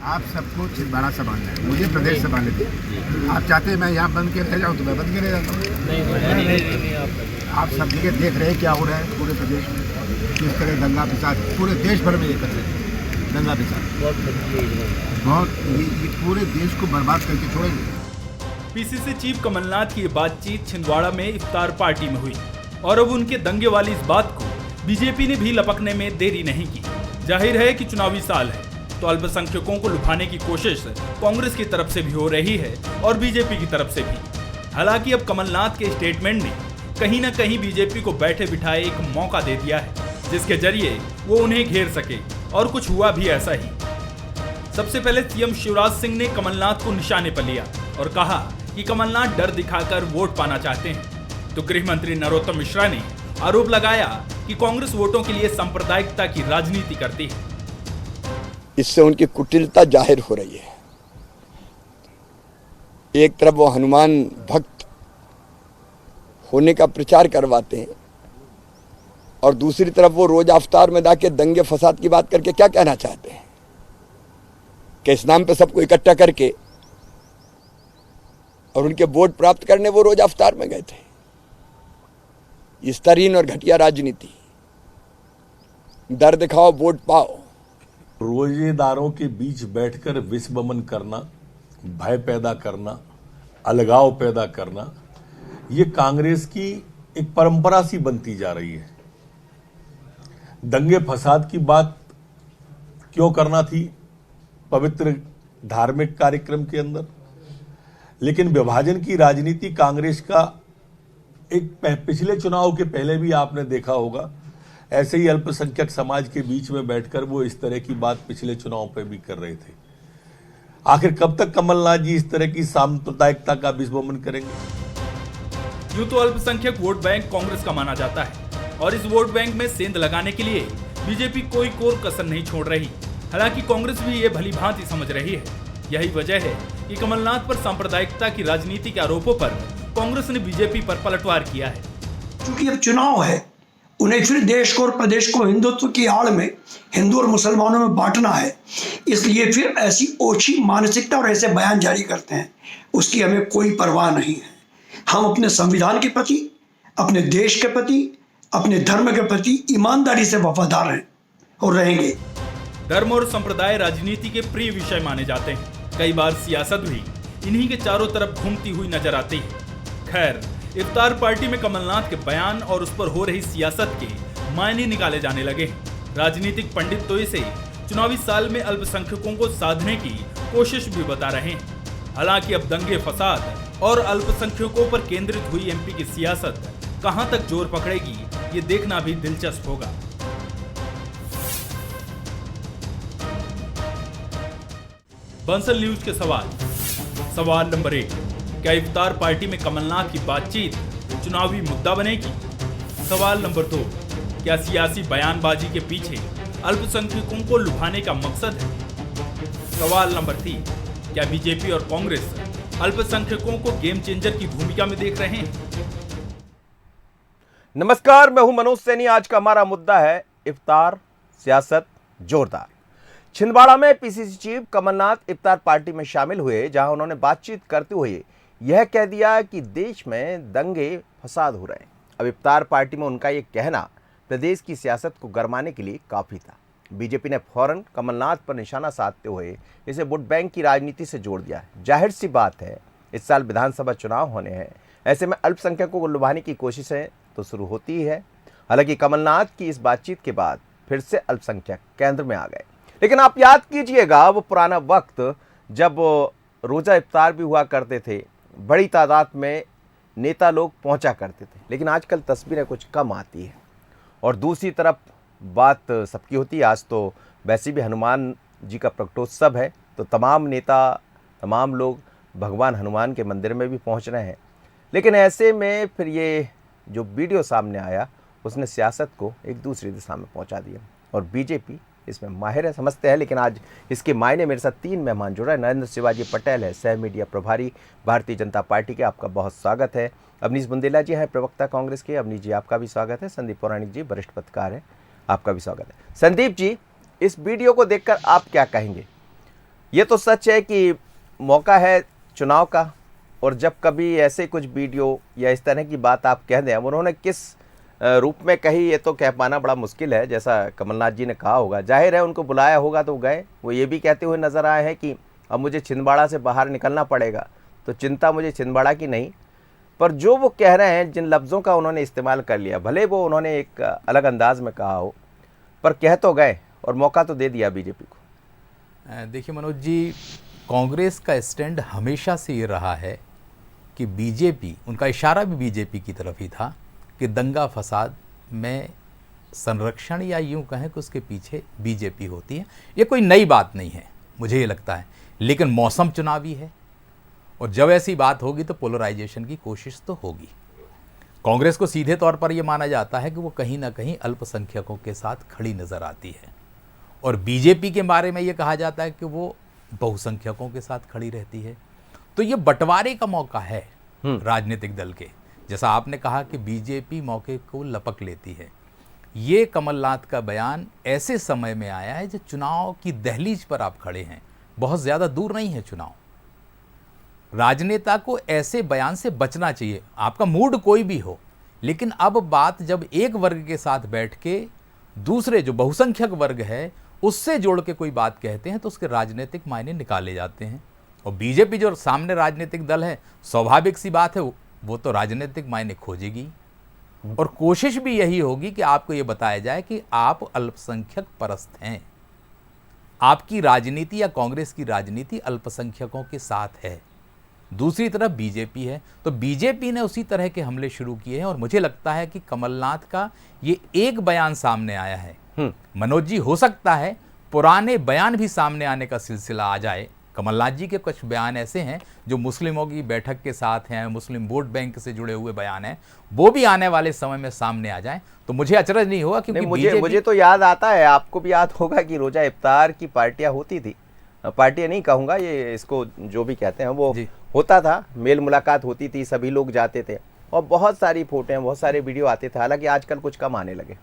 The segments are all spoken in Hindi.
आप सबको छिंदवाड़ा संभालना है, मुझे प्रदेश संभालने दीजिए। आप चाहते हैं मैं यहाँ बन के रह जाऊँ तो मैं बन के रह जाता हूँ। नहीं, आप सब जगह देख रहे हैं क्या हो रहा है पूरे प्रदेश में, किस तरह दंगा फिसाद पूरे देश भर में ये कर रहे हैं। दंगा फिसाद बहुत ये पूरे देश को बर्बाद करके छोड़ेंगे। पीसीसी चीफ कमलनाथ की ये बातचीत छिंदवाड़ा में इफ्तार पार्टी में हुई और अब उनके दंगे वाली इस बात को बीजेपी ने भी लपकने में देरी नहीं की। जाहिर है कि चुनावी साल है तो अल्पसंख्यकों को लुभाने की कोशिश कांग्रेस की तरफ से भी हो रही है और बीजेपी की तरफ से भी। हालांकि अब कमलनाथ के स्टेटमेंट ने कहीं न कहीं बीजेपी को बैठे बिठाए एक मौका दे दिया है, जिसके जरिए वो उन्हें घेर सके, और कुछ हुआ भी ऐसा ही। सबसे पहले सीएम शिवराज सिंह ने कमलनाथ को निशाने पर लिया और कहा कि कमलनाथ डर दिखाकर वोट पाना चाहते हैं। तो गृह मंत्री नरोत्तम मिश्रा ने आरोप लगाया कि कांग्रेस वोटों के लिए सांप्रदायिकता की राजनीति करती है। इससे उनकी कुटिलता जाहिर हो रही है। एक तरफ वो हनुमान भक्त होने का प्रचार करवाते हैं और दूसरी तरफ वो रोज अफ्तार में जाके दंगे फसाद की बात करके क्या कहना चाहते हैं कि इस नाम पे सबको इकट्ठा करके और उनके वोट प्राप्त करने वो रोज अफ्तार में गए थे। स्तरहीन और घटिया राजनीति, डर दिखाओ वोट पाओ। रोजेदारों के बीच बैठकर विषवमन करना, भय पैदा करना, अलगाव पैदा करना, ये कांग्रेस की एक परंपरा सी बनती जा रही है। दंगे फसाद की बात क्यों करना थी पवित्र धार्मिक कार्यक्रम के अंदर, लेकिन विभाजन की राजनीति कांग्रेस का एक पिछले चुनाव के पहले भी आपने देखा होगा, ऐसे ही अल्पसंख्यक समाज के बीच में बैठकर वो इस तरह की बात पिछले चुनाव पे भी कर रहे थे। आखिर कब तक कमलनाथ जी इस तरह की सांप्रदायिकता का विषवमन करेंगे? यूं तो अल्पसंख्यक वोट बैंक कांग्रेस का माना जाता है और इस वोट बैंक में सेंध लगाने के लिए बीजेपी कोई कोर कसर नहीं छोड़ रही। हालांकि कांग्रेस भी ये भली भांति समझ रही है। यही वजह है कि कमलनाथ पर सांप्रदायिकता की राजनीति के आरोपों पर कांग्रेस ने बीजेपी पर पलटवार किया है। क्योंकि अब चुनाव है, उन्हें फिर देश को और प्रदेश को हिंदुत्व की आड़ में हिंदू और मुसलमानों में बांटना है, इसलिए फिर ऐसी ओछी मानसिकता और ऐसे बयान जारी करते हैं। उसकी हमें कोई परवाह नहीं है। हम अपने संविधान के प्रति, अपने देश के प्रति, अपने धर्म के प्रति ईमानदारी से वफादार हैं और रहेंगे। धर्म और संप्रदाय राजनीति के प्रिय विषय माने जाते हैं। कई बार सियासत भी इन्हीं के चारों तरफ घूमती हुई नजर आती है। खैर, इफ्तार पार्टी में कमलनाथ के बयान और उस पर हो रही सियासत के मायने निकाले जाने लगे हैं। राजनीतिक पंडित तो इसे चुनावी साल में अल्पसंख्यकों को साधने की कोशिश भी बता रहे हैं। हालांकि अब दंगे फसाद और अल्पसंख्यकों पर केंद्रित हुई एमपी की सियासत कहां तक जोर पकड़ेगी, ये देखना भी दिलचस्प होगा। बंसल न्यूज के सवाल नंबर 1, क्या इफ्तार पार्टी में कमलनाथ की बातचीत चुनावी मुद्दा बनेगी? सवाल नंबर 2, क्या सियासी बयानबाजी के पीछे अल्पसंख्यकों को लुभाने का मकसद है? सवाल नंबर 3, क्या बीजेपी और कांग्रेस अल्पसंख्यकों को गेम चेंजर की भूमिका में देख रहे हैं? नमस्कार, मैं हूं मनोज सैनी। आज का हमारा मुद्दा है इफ्तार, सियासत जोरदार। छिंदवाड़ा में पीसीसी चीफ कमलनाथ इफ्तार पार्टी में शामिल हुए, जहां उन्होंने बातचीत करते हुए यह कह दिया कि देश में दंगे फसाद हो रहे हैं। अब इफ्तार पार्टी में उनका यह कहना प्रदेश की सियासत को गरमाने के लिए काफी था। बीजेपी ने फौरन कमलनाथ पर निशाना साधते हुए इसे वोट बैंक की राजनीति से जोड़ दिया है। जाहिर सी बात है, इस साल विधानसभा चुनाव होने हैं, ऐसे में अल्पसंख्यकों को लुभाने की कोशिशें तो शुरू होती ही है। हालांकि कमलनाथ की इस बातचीत के बाद फिर से अल्पसंख्यक केंद्र में आ गए। लेकिन आप याद कीजिएगा वो पुराना वक्त जब रोजा इफ्तार भी हुआ करते थे, बड़ी तादाद में नेता लोग पहुंचा करते थे। लेकिन आजकल तस्वीरें कुछ कम आती है और दूसरी तरफ बात सबकी होती है। आज तो वैसे भी हनुमान जी का प्रकटोत्सव है, तो तमाम नेता, तमाम लोग भगवान हनुमान के मंदिर में भी पहुंच रहे हैं। लेकिन ऐसे में फिर ये जो वीडियो सामने आया, उसने सियासत को एक दूसरी दिशा में पहुंचा दिया और बीजेपी इसमें माहिर है, समझते हैं। लेकिन आज इसके मायने मेरे साथ 3 मेहमान जुड़ रहे हैं। नरेंद्र शिवाजी पटेल है, सह मीडिया प्रभारी भारतीय जनता पार्टी के, आपका बहुत स्वागत है। अवनीश बुंदेला जी हैं, प्रवक्ता कांग्रेस के, अवनीश जी आपका भी स्वागत है। संदीप पौराणिक जी वरिष्ठ पत्रकार हैं, आपका भी स्वागत है। संदीप जी, इस वीडियो को देखकर आप क्या कहेंगे? ये तो सच है कि मौका है चुनाव का, और जब कभी ऐसे कुछ वीडियो या इस तरह की बात आप कह दें, अब उन्होंने किस रूप में कही ये तो कह पाना बड़ा मुश्किल है। जैसा कमलनाथ जी ने कहा होगा, जाहिर है उनको बुलाया होगा तो गए। वो ये भी कहते हुए नजर आए हैं कि अब मुझे छिंदवाड़ा से बाहर निकलना पड़ेगा, तो चिंता मुझे छिंदवाड़ा की नहीं। पर जो वो कह रहे हैं, जिन लफ्ज़ों का उन्होंने इस्तेमाल कर लिया, भले वो उन्होंने एक अलग अंदाज में कहा हो, पर कह तो गए और मौका तो दे दिया बीजेपी को। देखिए मनोज जी, कांग्रेस का स्टैंड हमेशा से ये रहा है कि बीजेपी, उनका इशारा भी बीजेपी की तरफ ही था कि दंगा फसाद में संरक्षण या यूं कहें कि उसके पीछे बीजेपी होती है। ये कोई नई बात नहीं है, मुझे ये लगता है, लेकिन मौसम चुनावी है और जब ऐसी बात होगी तो पोलराइजेशन की कोशिश तो होगी। कांग्रेस को सीधे तौर पर यह माना जाता है कि वो कहीं ना कहीं अल्पसंख्यकों के साथ खड़ी नजर आती है, और बीजेपी के बारे में ये कहा जाता है कि वो बहुसंख्यकों के साथ खड़ी रहती है। तो ये बंटवारे का मौका है राजनीतिक दल के। जैसा आपने कहा कि बीजेपी मौके को लपक लेती है, ये कमलनाथ का बयान ऐसे समय में आया है जो चुनाव की दहलीज पर आप खड़े हैं, बहुत ज़्यादा दूर नहीं है चुनाव। राजनेता को ऐसे बयान से बचना चाहिए, आपका मूड कोई भी हो, लेकिन अब बात जब एक वर्ग के साथ बैठ के दूसरे जो बहुसंख्यक वर्ग है उससे जोड़ के कोई बात कहते हैं तो उसके राजनीतिक मायने निकाले जाते हैं। और बीजेपी जो सामने राजनीतिक दल है, स्वाभाविक सी बात है वो तो राजनीतिक मायने खोजेगी, और कोशिश भी यही होगी कि आपको ये बताया जाए कि आप अल्पसंख्यक परस्त हैं, आपकी राजनीति या कांग्रेस की राजनीति अल्पसंख्यकों के साथ है। दूसरी तरफ बीजेपी है, तो बीजेपी ने उसी तरह के हमले शुरू किए हैं, और मुझे लगता है कि कमलनाथ का ये एक बयान सामने आया है। मनोज जी, हो सकता है पुराने बयान भी सामने आने का सिलसिला आ जाए। कमलनाथ जी के कुछ बयान ऐसे हैं जो मुस्लिमों की बैठक के साथ हैं, मुस्लिम वोट बैंक से जुड़े हुए बयान हैं, वो भी आने वाले समय में सामने आ जाएं तो मुझे अचरज नहीं होगा, क्योंकि मुझे तो याद आता है, आपको भी याद होगा कि रोजा इफ्तार की पार्टियां होती थी। पार्टियां नहीं कहूँगा, ये इसको जो भी कहते हैं वो होता था, मेल मुलाकात होती थी, सभी लोग जाते थे और बहुत सारी फोटोएं, बहुत सारे वीडियो आते थे। हालांकि आजकल कुछ कम आने लगे।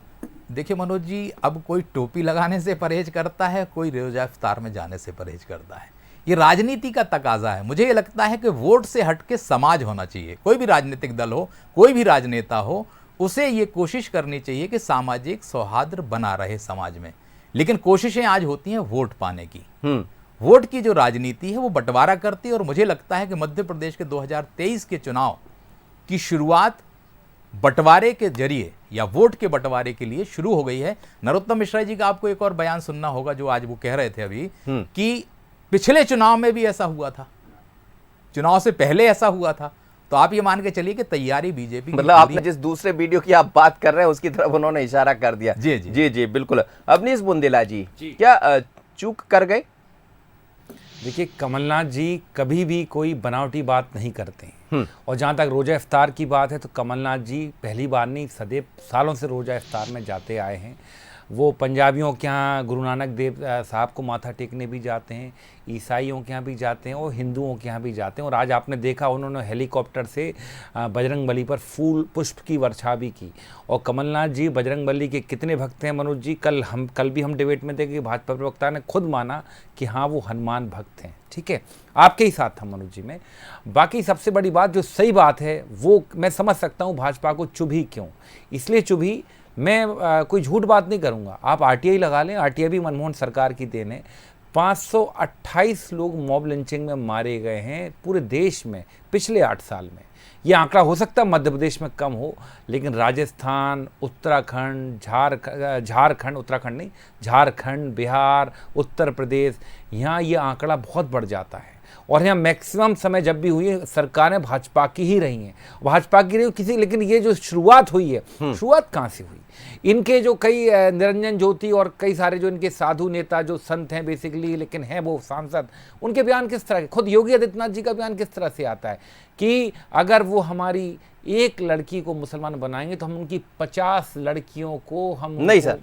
देखिए मनोज जी, अब कोई टोपी लगाने से परहेज करता है, कोई रोजा इफ्तार में जाने से परहेज करता है। ये राजनीति का तकाजा है। मुझे ये लगता है कि वोट से हटके समाज होना चाहिए। कोई भी राजनीतिक दल हो, कोई भी राजनेता हो, उसे ये कोशिश करनी चाहिए कि सामाजिक सौहार्द बना रहे समाज में। लेकिन कोशिशें आज होती हैं वोट पाने की। वोट की जो राजनीति है वो बंटवारा करती है, और मुझे लगता है कि मध्य प्रदेश के 2023 के चुनाव की शुरुआत बंटवारे के जरिए या वोट के बंटवारे के लिए शुरू हो गई है। नरोत्तम मिश्रा जी का आपको एक और बयान सुनना होगा, जो आज वो कह रहे थे अभी कि पिछले चुनाव में भी ऐसा हुआ था, चुनाव से पहले ऐसा हुआ था। तो आप ये मान के चलिए कि तैयारी बीजेपी, मतलब आपने जिस दूसरे वीडियो की आप बात कर रहे हैं उसकी तरफ उन्होंने इशारा कर दिया। जी जी जी जी बिल्कुल। अवनीश बुंदेला जी, क्या चूक कर गए? देखिए, कमलनाथ जी कभी भी कोई बनावटी बात नहीं करते हैं, और जहाँ तक रोज़ा इफ्तार की बात है तो कमलनाथ जी पहली बार नहीं, सदैव सालों से रोज़ा इफ्तार में जाते आए हैं। वो पंजाबियों के यहाँ गुरु नानक देव साहब को माथा टेकने भी जाते हैं, ईसाइयों के यहाँ भी जाते हैं और हिंदुओं के यहाँ भी जाते हैं। और आज आपने देखा उन्होंने हेलीकॉप्टर से बजरंगबली पर फूल पुष्प की वर्षा भी की। और कमलनाथ जी बजरंगबली के कितने भक्त हैं मनोज जी? कल भी हम डिबेट में देखे, भाजपा प्रवक्ता ने खुद माना कि हाँ वो हनुमान भक्त हैं। ठीक है, आपके ही साथ था मनोज जी में। बाकी सबसे बड़ी बात जो सही बात है वो मैं समझ सकता हूँ भाजपा को चुभी क्यों, इसलिए चुभी, मैं कोई झूठ बात नहीं करूंगा। आप आरटीआई लगा लें, आरटीआई भी मनमोहन सरकार की देन है। 528 लोग मॉब लिंचिंग में मारे गए हैं पूरे देश में पिछले 8 साल में। ये आंकड़ा हो सकता है मध्य प्रदेश में कम हो, लेकिन राजस्थान, उत्तराखंड, झारखंड, बिहार, उत्तर प्रदेश, यहाँ ये आंकड़ा बहुत बढ़ जाता है। और यहाँ मैक्सिमम समय जब भी हुई है सरकारें भाजपा की ही रही हैं, भाजपा की रही किसी, लेकिन ये जो शुरुआत हुई है, शुरुआत कहाँ से हुई? इनके जो कई निरंजन ज्योति और कई सारे जो इनके साधु नेता जो संत हैं बेसिकली, लेकिन हैं वो सांसद, उनके बयान किस तरह के, खुद योगी आदित्यनाथ जी का बयान किस तरह से आता है कि अगर वो हमारी एक लड़की को मुसलमान बनाएंगे तो हम उनकी 50 लड़कियों को हम नहीं सर,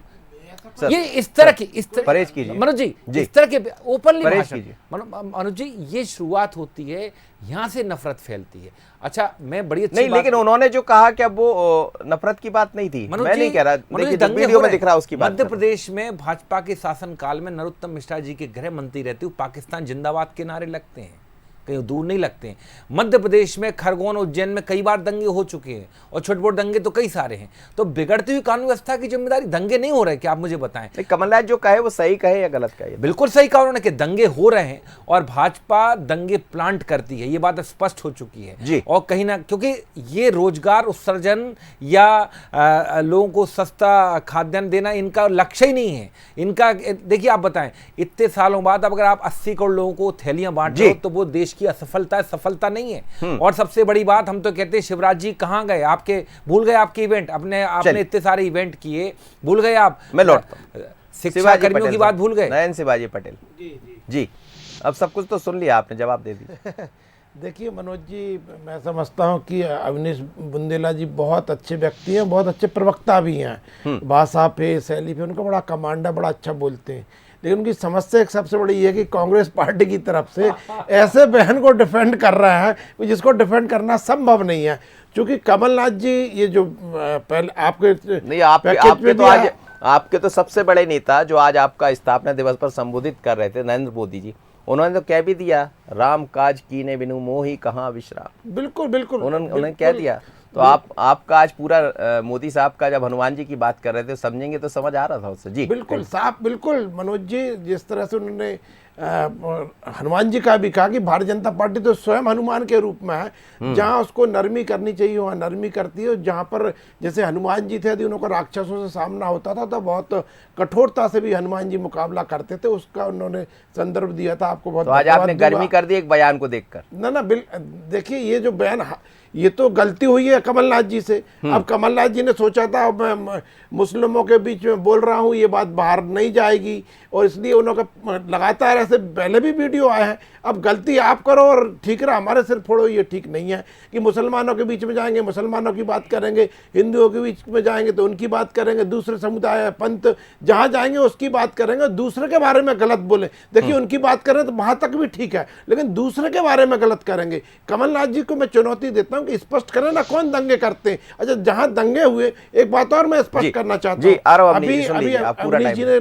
सर, ये इस तरह की परहेज कीजिए। मनोज जी, जी। इस तरह के ओपनली परहेज भाषण कीजिए। मनोज जी, ये शुरुआत होती है, यहाँ से नफरत फैलती है। अच्छा, मैं बड़ी अच्छी नहीं, लेकिन उन्होंने जो कहा कि अब वो नफरत की बात नहीं थी, मैं नहीं कह रहा, देखिए जो वीडियो में दिख रहा है उसकी बात मध्य कर रहा हूं। प्रदेश में भाजपा के शासनकाल में नरोत्तम मिश्रा जी के गृह मंत्री रहते हुए पाकिस्तान जिंदाबाद के नारे लगते हैं, कहीं दूर नहीं लगते हैं। मध्य प्रदेश में खरगोन, उज्जैन में कई बार दंगे हो चुके हैं और छोटे मोटे दंगे तो कई सारे हैं। तो बिगड़ती हुई कानून व्यवस्था की जिम्मेदारी, दंगे नहीं हो रहे क्या, आप मुझे बताएं। कमलनाथ जो कहे वो सही कहे या गलत कहे? बिल्कुल सही कहा उन्होंने कि दंगे हो रहे हैं और भाजपा दंगे प्लांट करती है, ये बात स्पष्ट हो चुकी है जी। और कहीं ना, क्योंकि ये रोजगार उत्सर्जन या लोगों को सस्ता खाद्यान्न देना इनका लक्ष्य ही नहीं है। इनका देखिए, आप बताएं, इतने सालों बाद अब अगर आप 80 करोड़ लोगों को थैलियां बांट रहे हो तो वो देश की असफलता है, सफलता नहीं है। और सबसे बड़ी बात, हम तो कहते हैं शिवराज जी कहाँ गए, आपके भूल गए आपके इवेंट, आपने इतने सारे इवेंट किए, भूल गए आप। मैं लौटता हूं। शिक्षा कर्मियों की बात भूल गए। नयन शिवाजी पटेल जी, अब सब कुछ तो सुन लिया आपने, जवाब दे दिया। देखिए मनोज जी, मैं समझता हूँ कि अवनीश बुंदेला जी बहुत अच्छे व्यक्ति हैं, बहुत अच्छे प्रवक्ता भी हैं, भाषा पे, शैली पे उनका बड़ा कमांड है, बड़ा अच्छा बोलते हैं। लेकिन उनकी समस्या एक सबसे बड़ी ये है कि कांग्रेस पार्टी की तरफ से ऐसे बहन को डिफेंड कर रहा है जिसको डिफेंड करना संभव नहीं है। क्योंकि कमलनाथ जी ये जो पहले आपके नहीं, आपके तो सबसे बड़े नेता जो आज आपका स्थापना दिवस पर संबोधित कर रहे थे, नरेंद्र मोदी जी, उन्होंने तो कह भी दिया, राम काज कीने बिनु मोहि कहाँ विश्राम। बिल्कुल बिल्कुल उन्होंने कह दिया। तो आपका आज पूरा मोदी साहब का जब हनुमान जी की बात कर रहे थे, समझेंगे तो समझ आ रहा था उससे। जी बिल्कुल साफ, बिल्कुल मनोज जी, जिस तरह से उन्होंने हनुमान जी का भी कहा कि भारतीय जनता पार्टी तो स्वयं हनुमान के रूप में है, जहां उसको नरमी करनी चाहिए वहां नरमी करती है। जहां पर जैसे हनुमान जी थे, यदि उनको राक्षसों से सामना होता था तो बहुत कठोरता से भी हनुमान जी मुकाबला करते थे, उसका उन्होंने संदर्भ दिया था। आपको बहुत तो आज आपने गर्मी कर दी एक बयान को देखकर। ना देखिए, ये जो बयान, ये तो गलती हुई है कमलनाथ जी से। अब कमलनाथ जी ने सोचा था मैं मुस्लिमों के बीच में बोल रहा हूँ, ये बात बाहर नहीं जाएगी, और इसलिए उन्होंने लगातार ऐसे पहले भी वीडियो आए हैं। अब गलती आप करो और ठीक रहा, हमारे सिर फोड़ो, ये ठीक नहीं है कि मुसलमानों के बीच में जाएंगे मुसलमानों की बात करेंगे, हिंदुओं के बीच में जाएंगे तो उनकी बात करेंगे, दूसरे समुदाय पंथ जहाँ जाएंगे उसकी बात करेंगे, दूसरे के बारे में गलत बोले। देखिए, उनकी बात करें तो वहां तक भी ठीक है, लेकिन दूसरे के बारे में गलत करेंगे। कमलनाथ जी को मैं चुनौती देता हूँ कि स्पष्ट करें ना, कौन दंगे करते हैं। अच्छा, जहां दंगे हुए, एक बात और मैं स्पष्ट करना चाहता हूँ। अभी अवनीश जी ने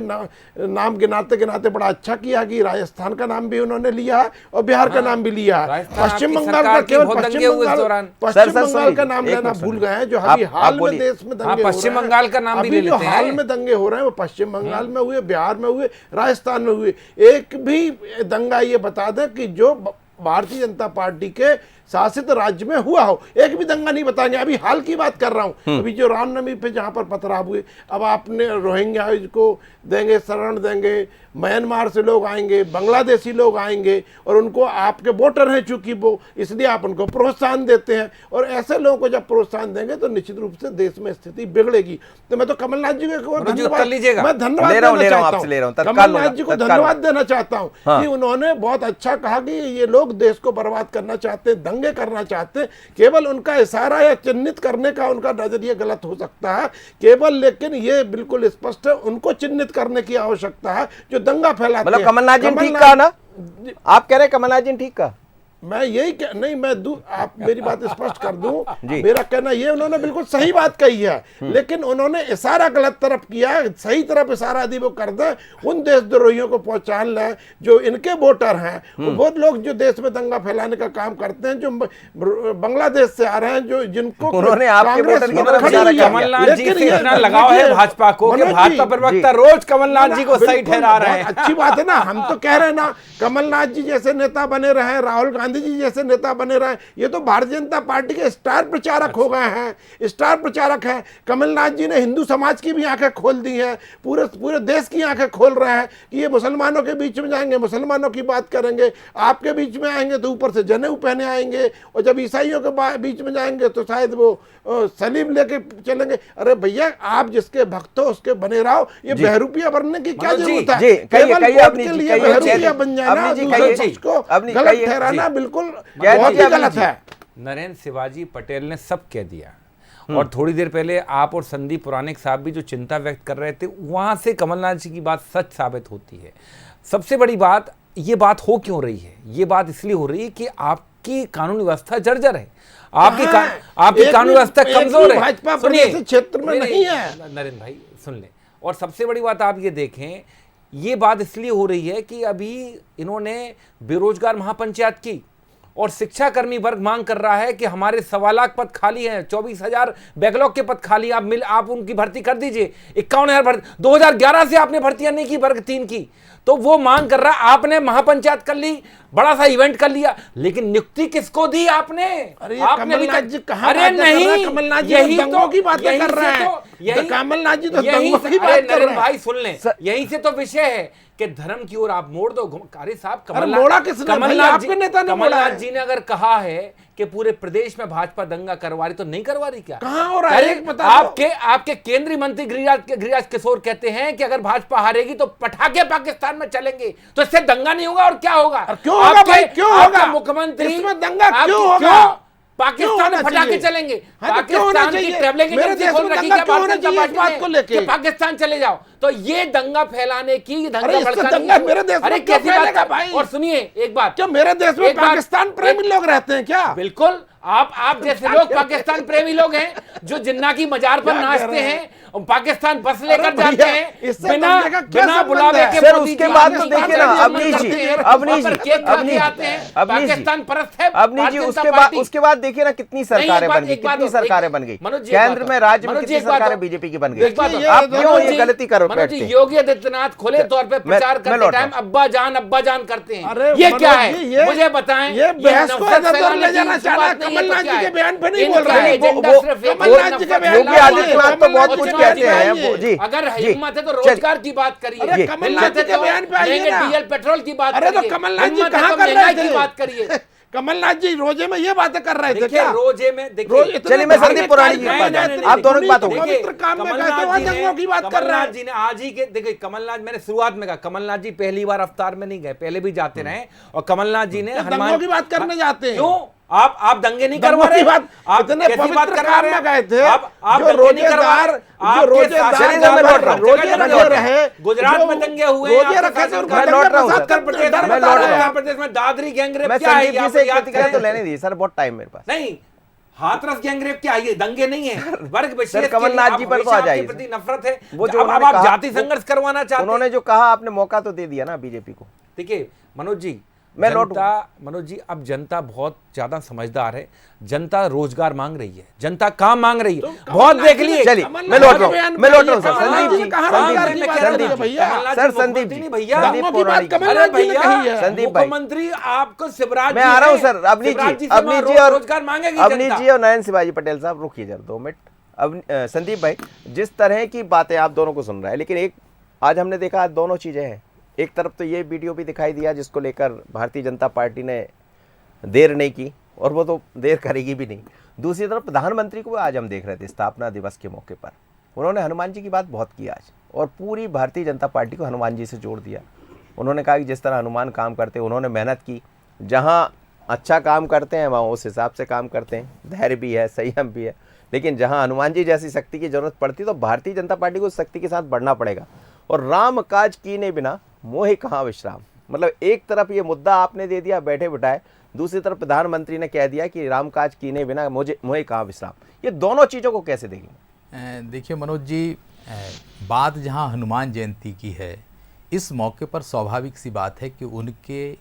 नाम गिनाते गिनाते बड़ा अच्छा किया कि राजस्थान का नाम भी उन्होंने लिया है और बिहार का नाम भी लिया है। पश्चिम बंगाल का, केवल पश्चिम बंगाल का नाम लेना भूल गए हैं, जो अभी हाल में देश में दंगे पश्चिम बंगाल का नाम भी ले लेते हैं। हाल में दंगे हो रहे हैं वो पश्चिम बंगाल में हुए, बिहार में हुए, राजस्थान में हुए। एक भी दंगा ये बता दें कि जो भारतीय जनता पार्टी के शासित राज्य में हुआ हो, एक भी दंगा नहीं बताएंगे। अभी हाल की बात कर रहा हूं, अभी जो रामनवमी पे जहां पर पथराव हुए, अब आपने रोहिंग्या को देंगे, शरण देंगे, म्यांमार से लोग आएंगे, बांग्लादेशी लोग आएंगे, और उनको आपके वोटर हैं चूंकि वो, इसलिए आप उनको प्रोत्साहन देते हैं। और ऐसे लोगों को जब प्रोत्साहन देंगे तो निश्चित रूप से देश में स्थिति बिगड़ेगी। तो मैं तो कमलनाथ जी को धन्यवाद देना चाहता हूँ, कमलनाथ जी को धन्यवाद देना चाहता हूँ कि उन्होंने बहुत अच्छा कहा कि ये लोग देश को बर्बाद करना चाहते हैं, दंगे करना चाहते हैं। केवल उनका इशारा या चिन्हित करने का उनका नजरिया गलत हो सकता है केवल, लेकिन ये बिल्कुल स्पष्ट है, उनको चिन्हित करने की आवश्यकता है जो दंगा फैलाते हैं। मतलब कमलनाथ जी ठीक कहा ना, आप कह रहे हैं कमलनाथ जी ठीक कहा? मैं यही नहीं, मैं आप मेरी बात स्पष्ट कर दूं, मेरा कहना ये, उन्होंने बिल्कुल सही बात कही है, लेकिन उन्होंने इशारा गलत तरफ किया है। सही तरफ इशारा यदि वो कर दे, उन देशद्रोहियों को पहचान ले जो इनके वोटर हैं, वो लोग जो देश में दंगा फैलाने का काम करते हैं, जो बांग्लादेश से आ रहे हैं, जो जिनको उन्होंने आपके वोटर की तरफ इशारा किया। कमलनाथ जी से इतना लगाव है भाजपा को कि भाजपा प्रवक्ता रोज कमलनाथ जी को सही ठहरा रहे हैं। अच्छी बात है ना, हम तो कह रहे हैं ना, कमलनाथ जी जैसे नेता बने रहे, राहुल गांधी जी जैसे नेता बने रहे, ये तो भारतीय जनता पार्टी के स्टार प्रचारक हो गए हैं, स्टार प्रचारक हैं। कमलनाथ जी ने हिंदू समाज की भी आंखें खोल दी हैं, पूरे देश की आंखें खोल रहे हैं कि ये मुसलमानों के बीच में जाएंगे, मुसलमानों की बात करेंगे, आपके बीच में आएंगे तो ऊपर से जनेऊ पहने आएंगे, और जब ईसाइयों के बीच में जाएंगे तो शायद वो सलीम लेके चलेंगे। अरे भैया, आप जिसके भक्त हो उसके बने रहो, ये बहरूपिया बनने की क्या जरूरत है? केवल वोट के लिए बहरूपिया बन जाना, दूसरे पक्ष को गलत ठहराना बिल्कुल बहुत ही गलत है। नरेंद्र शिवाजी पटेल ने सब कह दिया, और थोड़ी देर पहले आप और संदीप पुराणिक साहब भी जो चिंता व्यक्त कर रहे थे, वहां से कमलनाथ जी की बात सच साबित होती है। सबसे बड़ी बात, ये बात हो क्यों रही है? ये बात इसलिए हो रही है कि आपकी कानून व्यवस्था जर्जर है, आपकी कानून व्यवस्था कमजोर है। भाजपा सुनिए, प्रदेश क्षेत्र में नहीं है। नरेंद्र भाई सुन ले। और सबसे बड़ी बात आप ये देखें, ये बात इसलिए हो रही है कि अभी इन्होंने बेरोजगार महापंचायत की और शिक्षा कर्मी वर्ग मांग कर रहा है कि हमारे 1.25 लाख पद खाली हैं, 24,000 बैकलॉग के पद खाली, आप उनकी भर्ती कर दीजिए। 51,000 भर्ती 2011 से आपने भर्तियां नहीं की वर्ग 3 की, तो वो मांग कर रहा है। आपने महापंचायत कर ली, बड़ा सा इवेंट कर लिया, लेकिन नियुक्ति किसको दी आपने? अरे आपने कमलनाथ जी कहाँ अरे नहीं, कमलनाथ जी यही दंगों तो की बातें कर रहे हैं। कमलनाथ जी तो दंगों की बात कर रहे हैं। भाई सुन लें, यहीं से तो विषय है कि धर्म की ओर आप मोड़ दो। अरे साहब, कमलनाथ जी ने अगर कहा है कि पूरे प्रदेश में भाजपा दंगा करवा रही, तो नहीं करवा रही क्या? कहां हो रहा है? आपके केंद्रीय मंत्री गिरिराज किशोर कहते हैं कि अगर भाजपा हारेगी तो पटाखे पाकिस्तान में चलेंगे, तो इससे दंगा नहीं होगा और क्या होगा? क्यों होगा भाई, क्यों होगा? मुख्यमंत्री इसमें दंगा क्यों होगा? पाकिस्तान में पटाखे चलेंगे, पाकिस्तान की ट्रैवलिंग एजेंसी खोल रखी है बात को लेके, पाकिस्तान चले जाओ, तो ये दंगा फैलाने की, दंगा भड़काने, मेरे देश में कैसी बात भाई? और सुनिए एक बात, क्या मेरे देश में पाकिस्तान प्रेमी लोग रहते हैं क्या? बिल्कुल, आप जैसे लोग पाकिस्तान प्रेमी लोग हैं जो जिन्ना की मजार पर नाचते हैं, पाकिस्तान बस लेकर जाते हैं बिना बुलावे के। सर उसके बाद तो देखिए ना अवनीश जी पाकिस्तान परस्त है अवनीश जी, उसके बाद देखिए ना कितनी सरकारें बन गई, केंद्र में, राज्य में कितनी सरकारें बीजेपी की बन गई। आप क्यों ये गलती करो? योगी आदित्यनाथ खुले तौर पे प्रचार करते टाइम अब्बा जान करते हैं, ये क्या है मुझे बताएं? ये बहस को ले जाना चाह रहा है, कमलनाथ जी के बयान पे नहीं बोल रहे हैं। कमलनाथ जी के बयान, योगी आदित्यनाथ तो बहुत कुछ कहते हैं जी। अगर हिम्मत है तो रोजगार की बात करिए, कमलनाथ जी के बयान पे आइए ना। डीजल पेट्रोल की बात अरे करिए, तो कमलनाथ जी कहाँ कर रहे थे? बात करिए। कमलनाथ जी रोजे में ये बातें कर रहे थे क्या? रोजे में देखिए, चलिए मैं संदीप पुराणी की बात, आप दोनों की बात हो गई। पवित्र काम में कहते हो, दंगों की बात कर रहे हैं। जी ने आज ही के देखिए, कमलनाथ, मैंने शुरुआत में कहा कमलनाथ जी पहली बार अवतार में नहीं गए, पहले भी जाते रहे, और कमलनाथ जी ने दंगों की बात करने जाते हैं। क्यों आप दंगे नहीं करवा रहे? आप इतने पवित्र काम में गए थे, आप जो रोजेदार रहे, गुजरात में दंगे हुए, रोजे रखे थे, उत्तर प्रदेश में दादरी गैंगरेप क्या है? तो लेने दीजिए सर, बहुत टाइम मेरे पास नहीं, हाथरस गैंगरेप क्या है? दंगे नहीं है, वर्ग कमलनाथ जी पर तो आ जाइए, प्रति नफरत है। वो जो अब आप जाति संघर्ष करवाना चाहते हैं, उन्होंने जो कहा आपने मौका तो दे दिया ना बीजेपी को। देखिए मनोज जी, मैं मनोज जी, अब जनता बहुत ज्यादा समझदार है, जनता रोजगार मांग रही है, जनता काम मांग रही है, बहुत देख लिए। चलिए मैं लौट रहा हूँ सर, संदीप जी, संदीप भाई, मुख्यमंत्री आपको शिवराज, मैं आ रहा हूँ सर। अवनीश जी और नयन शिवाजी पटेल साहब रुकिए जरा 2 मिनट। संदीप भाई, जिस तरह की बातें आप दोनों को सुन रहा है, लेकिन एक आज हमने देखा दोनों चीजें हैं। एक तरफ तो ये वीडियो भी दिखाई दिया जिसको लेकर भारतीय जनता पार्टी ने देर नहीं की, और वो तो देर करेगी भी नहीं। दूसरी तरफ प्रधानमंत्री को आज हम देख रहे थे स्थापना दिवस के मौके पर, उन्होंने हनुमान जी की बात बहुत की आज, और पूरी भारतीय जनता पार्टी को हनुमान जी से जोड़ दिया। उन्होंने कहा कि जिस तरह हनुमान काम करते हैं, उन्होंने मेहनत की, जहाँ अच्छा काम करते हैं वहाँ उस हिसाब से काम करते हैं, धैर्य भी है, संयम भी है, लेकिन जहाँ हनुमान जी जैसी शक्ति की जरूरत पड़ती तो भारतीय जनता पार्टी को उस शक्ति के साथ बढ़ना पड़ेगा। और राम काज कीने बिना मोहे कहाँ विश्राम, मतलब एक तरफ ये मुद्दा आपने दे दिया बैठे बिठाए, दूसरी तरफ प्रधानमंत्री ने कह दिया कि राम काज कीने बिना मोहे कहाँ विश्राम। ये दोनों चीज़ों को कैसे देखेंगे? देखिए मनोज जी, बात जहाँ हनुमान जयंती की है, इस मौके पर स्वाभाविक सी बात है कि उनके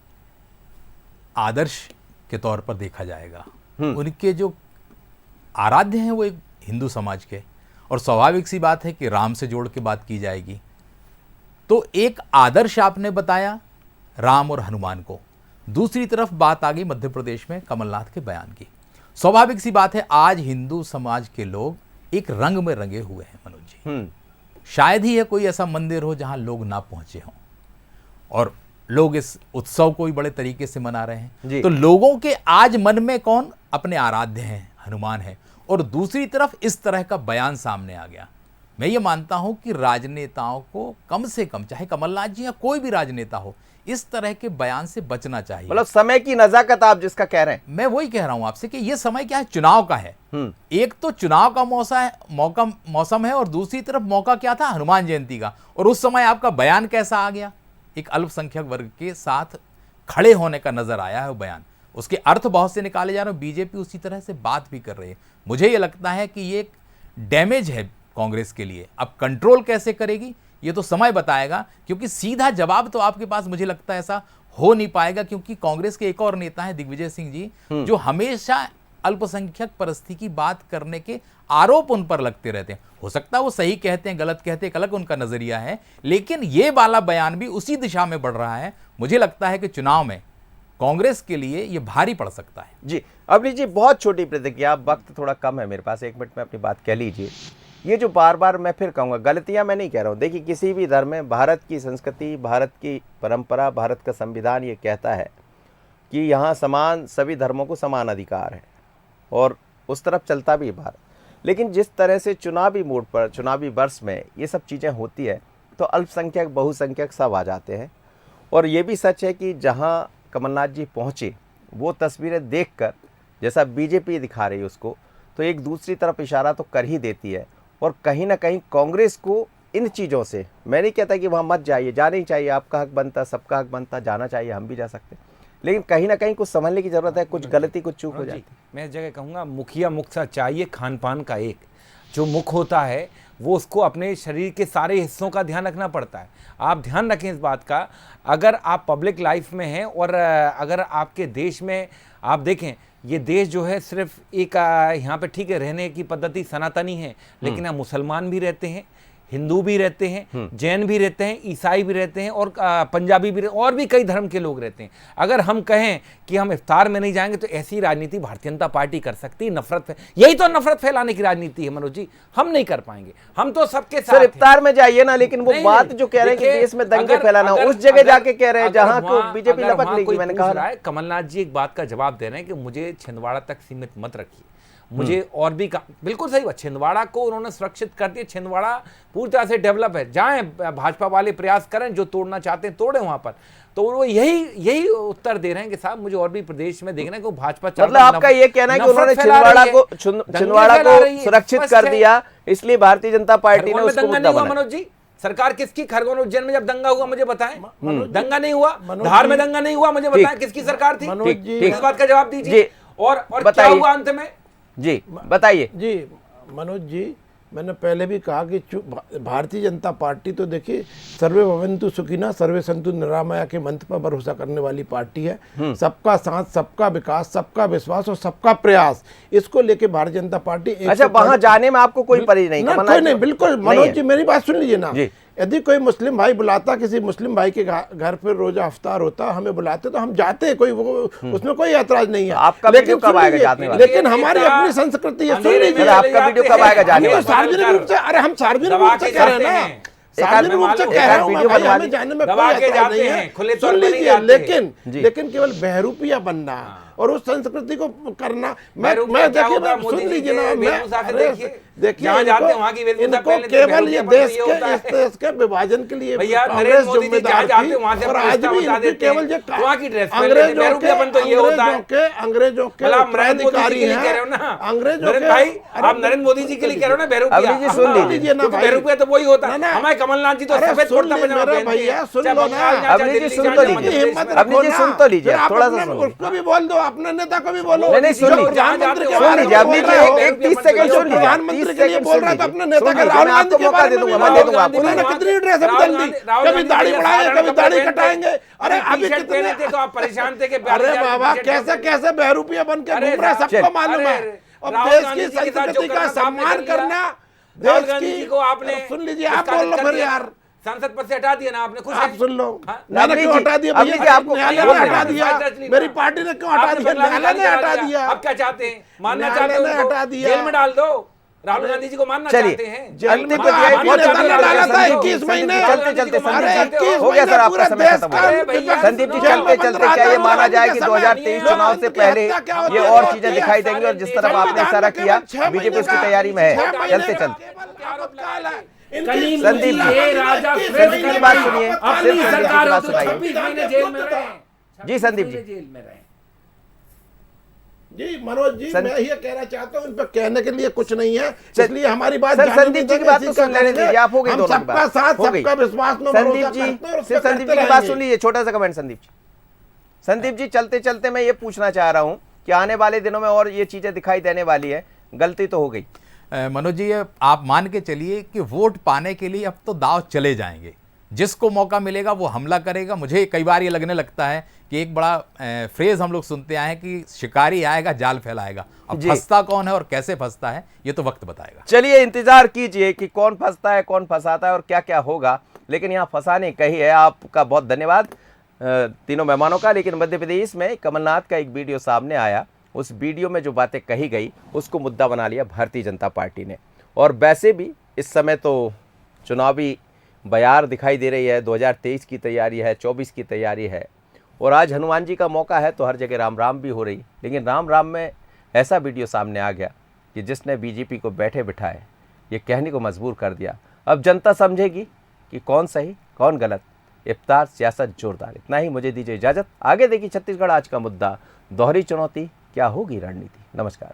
आदर्श के तौर पर देखा जाएगा। उनके जो आराध्य हैं वो एक हिंदू समाज के, और स्वाभाविक सी बात है कि राम से जोड़ के बात की जाएगी। तो एक आदर्श आपने बताया राम और हनुमान को, दूसरी तरफ बात आ गई मध्य प्रदेश में कमलनाथ के बयान की। स्वाभाविक सी बात है आज हिंदू समाज के लोग एक रंग में रंगे हुए हैं मनोज जी। शायद ही है कोई ऐसा मंदिर हो जहां लोग ना पहुंचे हों, और लोग इस उत्सव को भी बड़े तरीके से मना रहे हैं। तो लोगों के आज मन में कौन अपने आराध्य हैं, हनुमान है, और दूसरी तरफ इस तरह का बयान सामने आ गया। मैं ये मानता हूं कि राजनेताओं को कम से कम, चाहे कमलनाथ जी या कोई भी राजनेता हो, इस तरह के बयान से बचना चाहिए। मतलब समय की नजाकत आप जिसका कह रहे हैं। मैं वही कह रहा हूं आपसे कि ये समय क्या है, चुनाव का है। एक तो चुनाव का मौसम है और दूसरी तरफ मौका क्या था, हनुमान जयंती का। और उस समय आपका बयान कैसा आ गया, एक अल्पसंख्यक वर्ग के साथ खड़े होने का नजर आया है वो बयान। उसके अर्थ बहुत से निकाले जा रहे हैं, बीजेपी उसी तरह से बात भी कर रही है। मुझे ये लगता है कि ये एक डैमेज है कांग्रेस के लिए। अब कंट्रोल कैसे करेगी ये तो समय बताएगा, क्योंकि सीधा जवाब तो आपके पास मुझे लगता है ऐसा हो नहीं पाएगा, क्योंकि कांग्रेस के एक और नेता हैं दिग्विजय सिंह जी, जो हमेशा अल्पसंख्यक परिस्थिति की बात करने के आरोप उन पर लगते रहते हैं। हो सकता है वो सही कहते हैं, गलत कहते हैं, एक अलग उनका नजरिया है, लेकिन ये वाला बयान भी उसी दिशा में बढ़ रहा है। मुझे लगता है कि चुनाव में कांग्रेस के लिए ये भारी पड़ सकता है। जी अवनीश जी, बहुत छोटी प्रतिक्रिया, वक्त थोड़ा कम है मेरे पास, 1 मिनट में अपनी बात कह लीजिए। ये जो बार बार मैं फिर कहूँगा, गलतियाँ मैं नहीं कह रहा हूँ। देखिए, किसी भी धर्म में भारत की संस्कृति, भारत की परंपरा, भारत का संविधान ये कहता है कि यहाँ सभी धर्मों को समान अधिकार है और उस तरफ चलता भी है भारत। लेकिन जिस तरह से चुनावी मोड पर, चुनावी वर्ष में ये सब चीज़ें होती है तो अल्पसंख्यक बहुसंख्यक सब आ जाते हैं। और ये भी सच है कि जहाँ कमलनाथ जी पहुँचे वो तस्वीरें देखकर, जैसा बीजेपी दिखा रही है उसको, तो एक दूसरी तरफ इशारा तो कर ही देती है। और कहीं ना कहीं कांग्रेस को इन चीज़ों से, मैं नहीं कहता कि वहाँ मत जाइए, जाना ही चाहिए, आपका हक बनता, सबका हक बनता, जाना चाहिए, हम भी जा सकते हैं, लेकिन कहीं ना कहीं कुछ समझने की जरूरत है, कुछ गलती, कुछ चूक हो जाती है। मैं इस जगह कहूँगा, मुखिया मुख सा चाहिए खान पान का एक, जो मुख होता है वो उसको अपने शरीर के सारे हिस्सों का ध्यान रखना पड़ता है। आप ध्यान रखें इस बात का, अगर आप पब्लिक लाइफ में हैं और अगर आपके देश में आप देखें, ये देश जो है सिर्फ एक यहाँ पे ठीक है रहने की पद्धति सनातनी है, लेकिन यहाँ मुसलमान भी रहते हैं, हिंदू भी रहते हैं, जैन भी रहते हैं, ईसाई भी रहते हैं और पंजाबी भी और भी कई धर्म के लोग रहते हैं। अगर हम कहें कि हम इफ्तार में नहीं जाएंगे तो ऐसी राजनीति भारतीय जनता पार्टी कर सकती है। नफरत, यही तो नफरत फैलाने की राजनीति है मनोज जी, हम नहीं कर पाएंगे। हम तो सबके साथ, सर इफ्तार में जाइए ना, लेकिन वो बात जो कह रहे हैं कि देश में दंगे फैलाना, उस जगह जाके कह रहे हैं जहां को बीजेपी लपक लेगी। मैंने कहा कमलनाथ जी एक बात का जवाब दे रहे हैं कि मुझे छिंदवाड़ा तक सीमित मत रखिए, मुझे और भी बिल्कुल सही बात, छिंदवाड़ा को उन्होंने सुरक्षित कर दिया। छिंदवाड़ा पूरी तरह से डेवलप है, जाएं भाजपा वाले प्रयास करें, जो तोड़ना चाहते हैं तोड़े वहां पर। तो वो यही उत्तर दे रहे हैं कि साहब मुझे और भी प्रदेश में देखना है कि भाजपा, मतलब आपका ये कहना है कि उन्होंने छिंदवाड़ा को सुरक्षित कर दिया, इसलिए भारतीय जनता पार्टी ने उसको मुद्दा बनाया। मनोज जी, सरकार किसकी? खरगोन उज्जैन में जब दंगा हुआ मुझे बताएं, दंगा नहीं हुआ, धार में दंगा नहीं हुआ, मुझे बताएं किसकी सरकार थी? इस बात का जवाब दीजिए। और क्या हुआ अंत में? जी बताइए। जी मनोज जी, मैंने पहले भी कहा कि भारतीय जनता पार्टी तो देखिए सर्वे भवन्तु सुखिनः सर्वे सन्तु निरामया के मंत्र पर भरोसा करने वाली पार्टी है। सबका साथ, सबका विकास, सबका विश्वास और सबका प्रयास, इसको लेके भारतीय जनता पार्टी। अच्छा, वहां जाने में आपको कोई परहेज नहीं? नहीं, बिल्कुल मनोज जी, मेरी बात सुन लीजिए ना। यदि कोई मुस्लिम भाई बुलाता, किसी मुस्लिम भाई के घर पर रोजा अफ्तार होता, हमें बुलाते तो हम जाते, कोई उसमें कोई ऐतराज नहीं है। आपका वीडियो कब आएगा जाने वाला? लेकिन हमारी अपनी संस्कृति है, सुन लीजिए। आपका वीडियो कब आएगा जाने वाला? सार्वजनिक रूप से, अरे हम सार्वजनिक रूप से कह रहे हैं ना, सार्वजनिक रूप से कह रहा हूं मैं, भाई हमें जाने में कोई ऐतराज नहीं है, सुन लीजिए। लेकिन केवल बहरूपिया बनना और उस संस्कृति को करना, मैं देखिए, मैं सुन लीजिए ना, मैं देखिए इनको केवल ये देश के विभाजन के लिए कांग्रेस जिम्मेदार थी। और आज भी केवल ये अंग्रेजों के उत्तराधिकारी हैं, अंग्रेजों के। आप नरेंद्र मोदी जी के लिए कह रहे हो ना बहरूपिया, सुन लीजिए ना, बहरूपिया तो वही होता है। हमारे कमलनाथ जी तो सफेद कुर्ता पजामा पहनते हैं। भैया सुन लो ना, अवनीश जी सुन तो लीजिए, थोड़ा सा उसको भी बोल दो, अपने नेता को भी बोलो। नहीं सुन लीजिए, प्रधानमंत्री के बारे में बोल रहे हो, 30 सेकंड सुन लीजिए, प्रधानमंत्री के लिए बोल रहा है तो अपने नेता का, राहुल गांधी के बारे में मैं दे दूंगा। उन्होंने कितनी ड्रेस बदल दी, कभी दाढ़ी बढ़ाएंगे, कभी दाढ़ी कटाएंगे। अरे अभी कितने थे तो आप परेशान थे कि अरे बाबा कैसे बहरूपिया बन के घूम रहे, सबको मालूम है। अब देश की संस्कृति का सम्मान करना, देश की को आपने, सुन लीजिए, आप बोल लो फिर यार, सांसद पद से हटा दिया ना आपने, खुश आप सुन लो। मैंने क्यों हटा दिया भैया? आपको न्यायालय ने हटा दिया, मेरी पार्टी ने क्यों हटा दिया? न्यायालय ने हटा दिया। अब क्या चाहते हैं? मानना चाहते न्यायालय ने हटा हो दिया, जेल में डाल दो। राहुल गांधी जी को मानना चलिए चाहते हैं। अंतिम प्रतिक्रिया बहुत आपने जल्दी डाला था, संदीप 21 जी, महीने। चलते चलते अरे, संदीप जी 21 हो गया सर, आपका पूरे समय देश खत्म का हो गया। संदीप जी चलते चलते क्या ये माना जाए कि 2023 चुनाव से पहले ये और चीजें दिखाई देंगी और जिस तरफ आपने इशारा किया बीजेपी उसकी तैयारी में है, चलते चलते संदीप जी की बात सुनिए, सिर्फ संदीप जी की बात सुनाइए। जी संदीप जी, जी मनोज जी, मैं ये कहना चाहता हूँ, इन पर कहने के लिए कुछ नहीं है, सर, इसलिए हमारी बात सर संदीप जी की बात तो सुन लेने दीजिए, आप हो गई दोनों की सबका बात, साथ हो गई। सबका विश्वास में संदीप भरोसा जी, करते हैं और उस सिर्फ पर संदीप जी करते की बात रहेंगे। सुन लीजिए, छोटा सा कमेंट संदीप जी। संदीप जी चलते चलते मैं ये पूछना चाह रहा हूँ कि आने वाले दिनों में और ये चीजें दिखाई देने वाली है, गलती तो हो गई। मनोज जी, ये आप मान के चलिए कि वोट पाने के लिए अब तो दाव चले जाएंगे, जिसको मौका मिलेगा वो हमला करेगा। मुझे कई बार ये लगने लगता है कि एक बड़ा फ्रेज हम लोग सुनते आए हैं कि शिकारी आएगा जाल फैलाएगा। अब जी। फंसता कौन है और कैसे फंसता है ये तो वक्त बताएगा। चलिए इंतजार कीजिए कि कौन फंसता है, कौन फंसाता है और क्या क्या होगा, लेकिन यहाँ फंसाने कही है। आपका बहुत धन्यवाद तीनों मेहमानों का। लेकिन मध्य प्रदेश में कमलनाथ का एक वीडियो सामने आया, उस वीडियो में जो बातें कही गई उसको मुद्दा बना लिया भारतीय जनता पार्टी ने। और वैसे भी इस समय तो चुनावी बयार दिखाई दे रही है, 2023 की तैयारी है, 24 की तैयारी है और आज हनुमान जी का मौका है तो हर जगह राम राम भी हो रही। लेकिन राम राम में ऐसा वीडियो सामने आ गया कि जिसने बीजेपी को बैठे बिठाए ये कहने को मजबूर कर दिया। अब जनता समझेगी कि कौन सही कौन गलत। इफ्तार सियासत जोरदार। इतना ही, मुझे दीजिए इजाजत। आगे देखिए छत्तीसगढ़ आज का मुद्दा, दोहरी चुनौती क्या होगी रणनीति। नमस्कार।